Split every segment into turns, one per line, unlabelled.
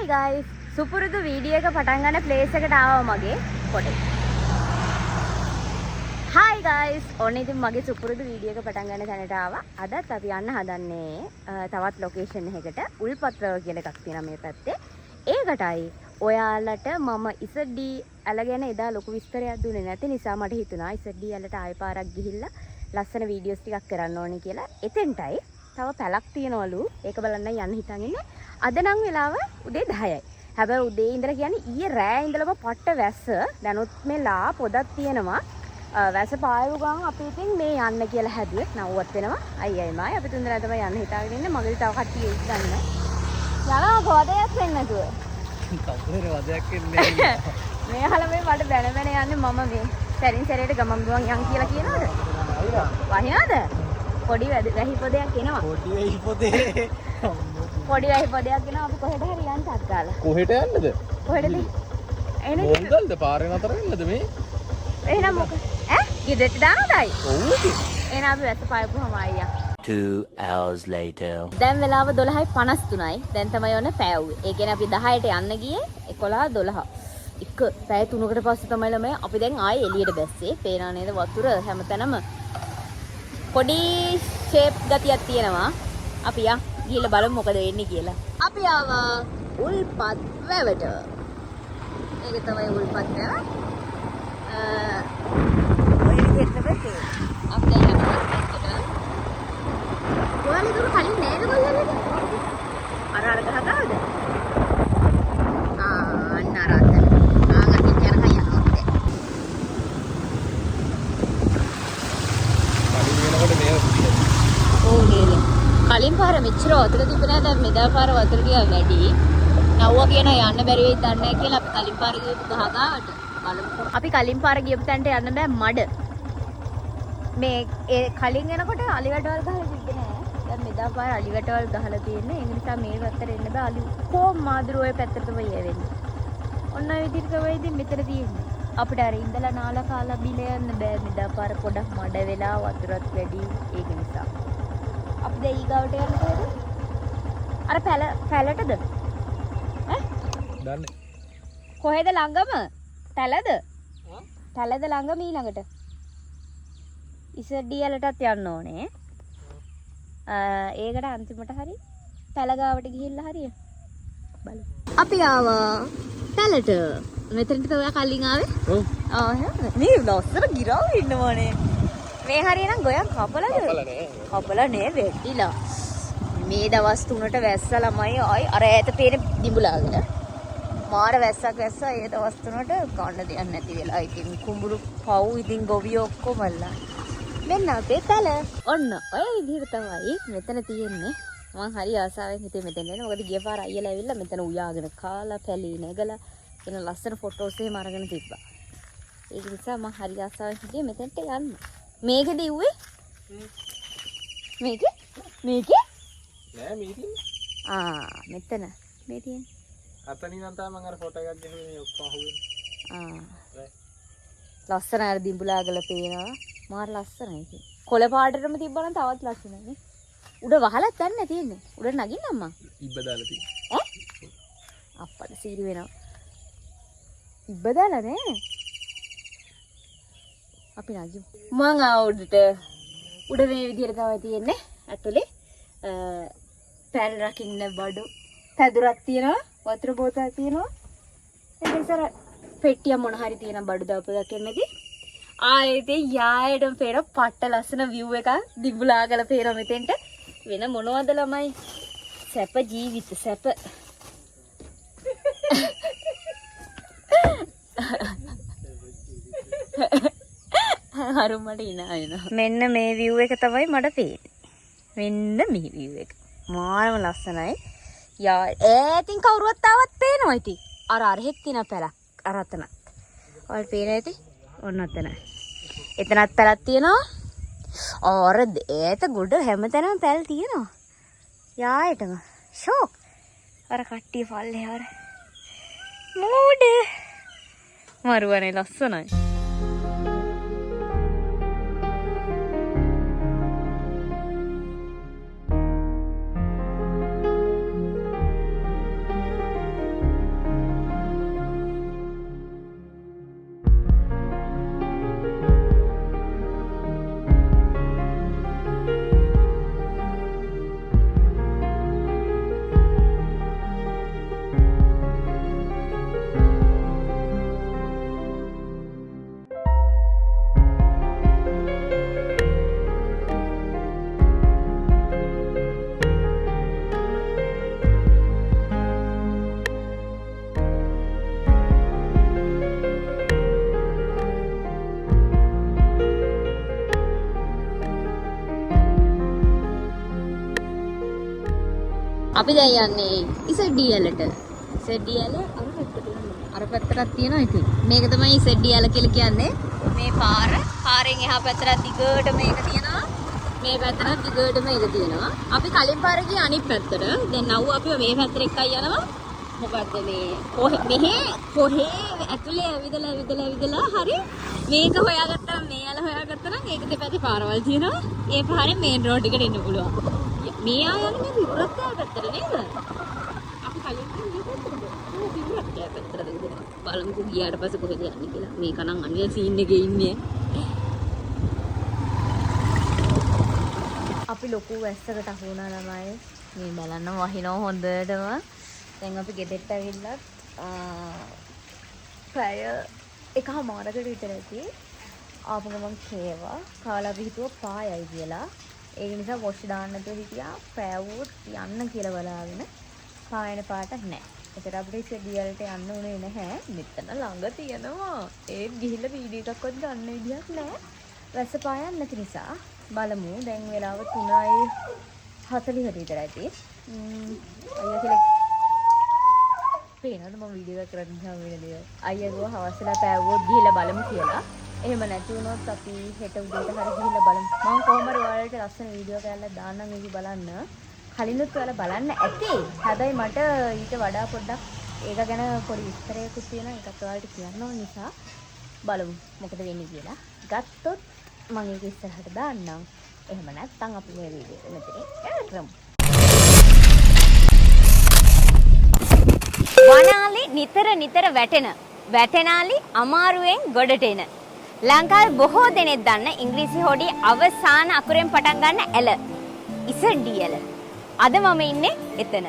Hi guys, සුපුරුදු video එක පටන් ගන්න ප්ලේස් එකට ආවා මගේ පොඩේ. Hi guys, ඔන්න ඉතින් මගේ සුපුරුදු වීඩියෝ එක පටන් ගන්න තැනට ආවා. අදත් අපි යන්න හදන්නේ තවත් ලොකේෂන් එකකට. උල්පත්‍රව කියලා එකක් තියෙනවා මේ පැත්තේ. ඒකටයි ඔයාලට මම ඉසඩි ඇල ගැන එදා ලොකු විස්තරයක් දුන්නේ නැති නිසා මට හිතුණා ඉසඩි ඇලට ආයෙ පාරක් ගිහිල්ලා ලස්සන වීඩියෝස් ටිකක් කරන්න ඕනේ කියලා. එතෙන්ටයි තව පැලක් තියනවලු. ඒක බලන්න යන්න හිතන් ඉන්නේ. අද නම් වෙලාව උදේ 10යි. හැබැයි උදේ ඉඳලා කියන්නේ ඊයේ රෑ ඉඳලම පට්ට වැස්ස. දැනුත් මෙලා පොදක් තියෙනවා. වැස්ස පායු ගමන් අපි ඉතින් මේ යන්න කියලා හැදුවේ. නවුවත් වෙනවා. අයියයි මායි අපි තුන්දෙනා තමයි යන්න හිතාගෙන ඉන්නේ. මගේ තව කට්ටිය එක් ගන්න. යනවා කොහොදයක් වෙන්නේ නැතුව.
කවුරුර වදයක් එන්නේ නැහැ.
මේ අහලා මේ මට බැන බැන යන්නේ මම මේ සැරින් සැරේට ගමන් ගමන් යන් කියලා කියනවද? වහිනවද? පොඩි වැහි පොදයක් එනවා.
පොඩි වෙයි පොතේ.
පොඩි වැහි පොදයක් එනවා අපි කොහෙද හරි යන්න අත්ගාලා.
කොහෙට යන්නද?
කොහෙටද? එන්නේ
මොන්ගල්ද පාරේ නතර වෙන්නද මේ?
එහෙනම් මොකද? ඈ? ගෙදරට දානවදයි?
ඔව් ඉතින්.
එහෙනම් අපි වැස්ස පායපුවාම අයියා.
2 hours later.
දැන් වෙලාව 12:53යි. දැන් තමයි ඔන්න පෑවුවේ. ඒ කියන්නේ අපි 10ට යන්න ගියේ 11 12. එක පැය 3කට පස්සේ තමයි ළමයි අපි දැන් ආයේ එළියට බැස්සේ. පේනා නේද වතුර හැමතැනම පොඩි ෂේප් ගතියක් තියෙනවා. අපි ගිහලා බලමු මොකද වෙන්නේ කියලා. අපි ආවා උල්පත් වැවට. ඒක තමයි උල්පත් වැව. ඔය විදිහට තමයි අපි දැන් යනවා. ඔයාලා දුර කලින් නේද ගොල්ලෝ? අර ගහගාවද? අන්න අර අත. ආගතින් යන කය යනවා.
කලින් වෙනකොට මේව
ඕ නේද? කලින් පාර මෙච්චර වතුර තිබුණේ නැහැ. දැන් මෙදා පාර වතුර ටික වැඩි. නවුවා කියන යන්න බැරි වෙයි දන්නේ නැහැ කියලා අපි කලින් පාර ගිහපු ගහගාවට බලමු. අපි කලින් පාර ගියපු තැනට යන්න බෑ මඩ. මේ ඒ කලින් එනකොට අලිවැටවල් ගහලා තිබ්බේ නැහැ. දැන් මෙදා පාර අලිවැටවල් ගහලා තියෙන්නේ. ඒ නිසා මේ පැත්තට එන්න බෑ. අලි කොම් මාදුරු ඔය පැත්තට තමයි යවෙන්නේ. ඔන්න ඔය විදිහට තමයි ඉතින් මෙතන තියෙන්නේ. අපිට අර ඉඳලා නාලා කාලා බිල යන්න බෑ. මෙදා පාර පොඩක් මඩ වෙලා වතුරත් වැඩි. ඒක නිසා. අපි දැන් ඊගාවට යන්න කොහෙද? අර පැලටද? ඈ?
දන්නේ.
කොහෙද ළඟම? පැලද? පැලද ළඟම ඊළඟට? ඉසඩියලටත් යන්න ඕනේ. ඒකට අන්තිමට හරි පැලගාවට ගිහිල්ලා හරිය. බලමු. අපි ආවා පැලට. මෙතනට ඔයා කලින් ආවේ?
ඔව්.
මේ ලස්සන ගිරාව ඉන්නවනේ. මේ හරියනම් ගොයන් කපලද? කපලා නෑ වෙටිලා. මේ දවස් 3ට වැස්ස ළමයි ආයි අර ඈත පේන දිඹුලාගෙන. මාර වැස්සක් වැස්සා ඒ දවස් 3ට ගන්න දෙයක් නැති වෙලා. ඉතින් කුඹුරු පව් ඉතින් ගොවියෝ ඔක්කොමලා. මෙන්න අපේ පැල. ඔන්න ඔය විදිහට තමයි මෙතන තියෙන්නේ. මම හරි ආසාවෙන් හිතේ මෙතන එන්න. මොකද ගිය පාර අයියලා ඇවිල්ලා මෙතන උයාගෙන කාලා පැලී නැගලා එන ලස්සන ෆොටෝස් එහෙම අරගෙන තිබ්බා. ඒක නිසා මම හරි ආසාවෙන් හිතේ මෙතනට යන්න. මේකද ඉුවේ? මේක?
නෑ මීටින්.
මෙතන. මේ තියෙන්නේ.
අතනින් නම් තමයි මම අර ෆොටෝ එකක් ගහුවේ මේ ඔක්කොම අහුවෙන්නේ.
ලස්සන අර දිඹුලාගල පේනවා. මාර ලස්සනයි ඉතින්. කොළ පාටටම තිබ්බනම් තවත් ලස්සනයි. උඩ වහලක් ගන්න තියෙන්නේ. උඩ නගින්න අම්මා.
ඉබ්බ දාලා තියෙන්නේ.
ඈ? අප්පට සීරි වෙනවා. ඉබ්බ දාලා නෑ. අපි නගිමු. මං ආවුඩට උඩ මේ විදිහට තමයි තියෙන්නේ. ඇතුලේ පැල් රකින්න බඩු පැදුරක් තියෙනවා. වතුර බෝතල් තියෙනවා. ඒක ඉතර පෙට්ටිය මොන හරි තියෙන බඩු දාපුවක් එන්නේදී. ආයෙත් යායටම පේන පට්ට ලස්සන view එකක් දිඹුලාගල පේන මෙතෙන්ට වෙන මොනවද ළමයි සැප ජීවිත සැප හරුමට ඉනා එනවා. මෙන්න මේ view එක තමයි මට පේන්නේ. මෙන්න මේ view එක. මාරම ලස්සනයි. යා ඈතින් කවුරුවත් ආවත් පේනවා ඉතින්. අර හෙක් තියෙන පැලක් අර අතන. ඔය පේන ඇති. ඔන්න අතන. එතනත් පැලක් තියෙනවා. අර ඈත ගොඩ හැමතැනම පැල් තියෙනවා. යායටම ෂෝක්. අර කට්ටිය පල්ලේ අර. මෝඩ. මරුවනේ ලස්සනයි. අපි දැන් යන්නේ ඉසඩියලට. ඉසඩියල අර පැත්තට තියෙනවා ඉතින්. මේක තමයි ඉසඩියල කියලා කියන්නේ. මේ පාරෙන් එහා පැත්තට දිගට මේක තියෙනවා. මේ පැත්තට දිගට මේක තියෙනවා. අපි කලින් පාර ගියේ අනිත් පැත්තට. දැන් නව් අපි මේ පැත්තට එකයි යනවා. මොකද්ද මේ කොහේ ඇතුලේ ඇවිදලා හරි මේක හොයාගත්තා මේ යාල හොයාගත්තා නම් ඒක දෙපැත්තේ පාරවල් තියෙනවා. ඒ පාරෙන් මේන් රෝඩ් එකට එන්න පුළුවන්. මේ ආයන්නේ මේ විවෘතය පැත්තට නේද? අපි කලින් ගියේ විවෘතය පැත්තට බලමුකෝ ගියාට පස්සේ කොහෙද යන්නේ කියලා. මේක නම් අනිල් සීන් එකේ ඉන්නේ. අපි ලොකු වැස්සකට අහු වුණා ළමයි. මේ බලන්න වහිනව හොඳටම. දැන් අපි ගෙදරට ඇවිල්ලා පැය එකමාරකට විතර ඇති ආපු ගමන් කේවා කාලා අපි හිතුවා පායයි කියලා. ඒ නිසා වොෂ් දාන්න නැතුව හිටියා. පෑවුවොත් යන්න කියලා බලාගෙන පායන පාට නැහැ. ඒතර අපිට ඉස්සෙල්ලට යන්න උනේ නැහැ. මෙතන ළඟ තියෙනවා. ඒත් ගිහිල්ලා වීඩියෝ එකක්වත් ගන්න විදියක් නැහැ. වැස්ස පායන්න නැති නිසා බලමු. දැන් වෙලාව 3:40 විතර ඇති. අයියා කියලා පේනවද මම වීඩියෝ එකක් කරන්න හම්බ වෙන අයියා ගෝ හවසලා පෑවුවොත් ගිහිල්ලා බලමු කියලා. එහෙම නැති වුණොත් අපි හෙට උදේට හරි ගිහිල්ලා බලමු. මම කොහොම හරි ඔයාලට ලස්සන වීඩියෝ එකක් දාන්නම් ඒක බලන්න. කලිනුත් ඔයාලා බලන්න ඇති. හැබැයි මට ඊට වඩා පොඩ්ඩක් ඒක ගැන පොඩි විස්තරයක්ත් තියෙනවා. ඒකත් ඔයාලට කියන්න ඕන නිසා බලමු මොකද වෙන්නේ කියලා. ගත්තොත් මම ඒක ඉස්සරහට දාන්නම්. එහෙම නැත්නම් අපි මේ වීඩියෝ එක මෙතනින් එන්න කරමු. වනාලි නිතර වැටෙනාලි අමාරුවෙන් ගොඩට එන. ලංකාවේ බොහෝ දෙනෙක් දන්න ඉංග්‍රීසි හොඩි අවසාන අකුරෙන් පටන් ගන්න ඇල. ඉසඩියල. අද මම ඉන්නේ එතන.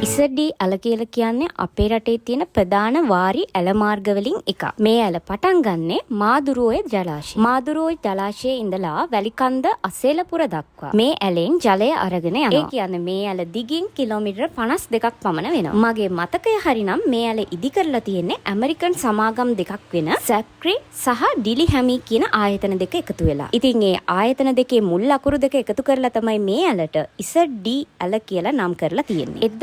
ඉසඩී ඇල කියලා කියන්නේ අපේ රටේ තියෙන ප්‍රධාන වාරි ඇල මාර්ග වලින් එකක්. මේ ඇල පටන් ගන්නේ මාදුරුවේ ජලාශය. මාදුරුවේ ජලාශයේ ඉඳලා වැලිකන්ද අසේලපුර දක්වා මේ ඇලෙන් ජලය අරගෙන යනවා. ඒ කියන්නේ මේ ඇල දිගින් කිලෝමීටර් 52ක් පමණ වෙනවා. මගේ මතකය හරිනම් මේ ඇල ඉදි කරලා තියෙන්නේ ඇමරිකන් සමාගම් දෙකක් වෙන සැක්‍රි සහ ඩිලිහැමි කියන ආයතන දෙක එකතු වෙලා. ඉතින් ඒ ආයතන දෙකේ මුල් අකුරු දෙක එකතු කරලා තමයි මේ ඇලට ඉසඩී ඇල කියලා නම් කරලා තියෙන්නේ.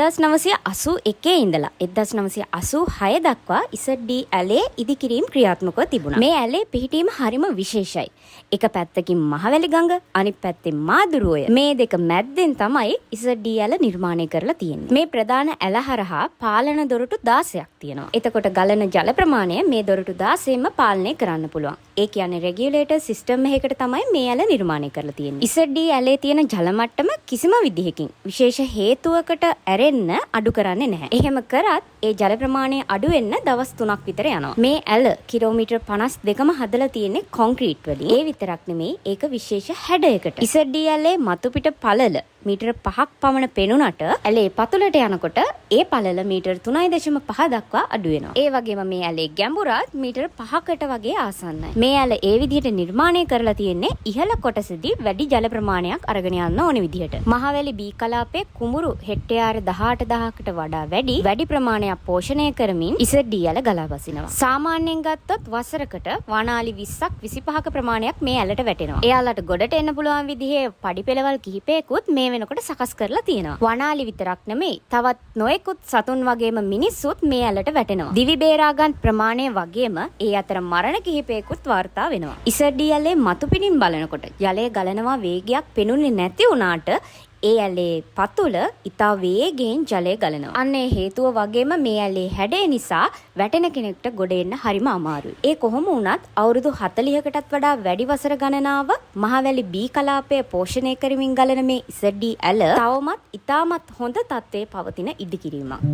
1981 ඉඳලා 1986 දක්වා ඉසඩී ඇලේ ඉදිකිරීම ක්‍රියාත්මකව තිබුණා. මේ ඇලේ පිහිටීම හරිම විශේෂයි. එක පැත්තකින් මහවැලි ගඟ අනිත් පැත්තෙන් මාදුරුවය. මේ දෙක මැද්දෙන් තමයි ඉසඩී ඇල නිර්මාණය කරලා තියෙන්නේ. මේ ප්‍රධාන ඇල හරහා පාලන දොරටු 16ක් තියෙනවා. එතකොට ගලන ජල ප්‍රමාණය මේ දොරටු 16ම පාලනය කරන්න පුළුවන්. ඒ කියන්නේ රෙගියුලේටර් සිස්ටම් එකකට තමයි මේ ඇල නිර්මාණය කරලා තියෙන්නේ. ඉසඩී ඇලේ තියෙන ජල මට්ටම කිසිම විදිහකින් විශේෂ හේතුවකට ඇරෙන්න අඩු කරන්නේ නැහැ. එහෙම කරත් ඒ ජල ප්‍රමාණය අඩු වෙන්න දවස් 3ක් විතර යනවා. මේ ඇල කිලෝමීටර් 52ම හදලා තියෙන්නේ කොන්ක්‍රීට් වලින්. ඒ විතරක් නෙමෙයි ඒක විශේෂ හැඩයකට. ඉසඩී ඇලේ මතු පිට පළල මීටර 5ක් පමණ පෙනුනට ඇලේ පතුලට යනකොට ඒ පළල මීටර 3.5 දක්වා අඩු වෙනවා. ඒ වගේම මේ ඇලේ ගැඹුරත් මීටර 5කට වගේ ආසන්නයි. මේ ඇල ඒ විදිහට නිර්මාණය කරලා තියෙන්නේ ඉහළ කොටසදී වැඩි ජල ප්‍රමාණයක් අරගෙන යන්න ඕන විදිහට. මහවැලි බී කලාපයේ කුඹුරු හෙක්ටයාර 18000කට වඩා වැඩි ප්‍රමාණයක් පෝෂණය කරමින් ඉසඩී ඇල ගලා බසිනවා. සාමාන්‍යයෙන් ගත්තොත් වසරකට වනාලි 20ක් 25ක ප්‍රමාණයක් මේ ඇලට වැටෙනවා. එයාලට ගොඩට එන්න පුළුවන් විදිහේ පඩිපෙළවල් කිහිපයකුත් මේ වෙනකොට සකස් කරලා තියෙනවා. වනාලි විතරක් නෙමෙයි තවත් නොයෙකුත් සතුන් වගේම මිනිස්සුත් මේ ඇලට වැටෙනවා. දිවි බේරා ගන්න ප්‍රමාණය වගේම ඒ අතර මරණ කිහිපයකුත් වාර්තා වෙනවා. ඉසඩී ඇලේ මතු පිටින් බලනකොට ජලය ගලනවා වේගයක් පෙනුනේ නැති වුණාට ඒ ඇලේ පතුල ඉතා වේගයෙන් ජලය ගලනවා. අන්න ඒ හේතුව වගේම මේ ඇලේ හැඩය නිසා වැටෙන කෙනෙක්ට ගොඩ එන්න හරිම අමාරුයි. ඒ කොහොම වුණත් අවුරුදු 40කටත් වඩා වැඩි වසර ගණනාවක් මහවැලි බී කලාපය පෝෂණය කරමින් ගලන මේ ඉසඩී ඇල තවමත් ඉතාමත් හොඳ තත්ත්වයේ පවතින ඉදිකිරීමක්.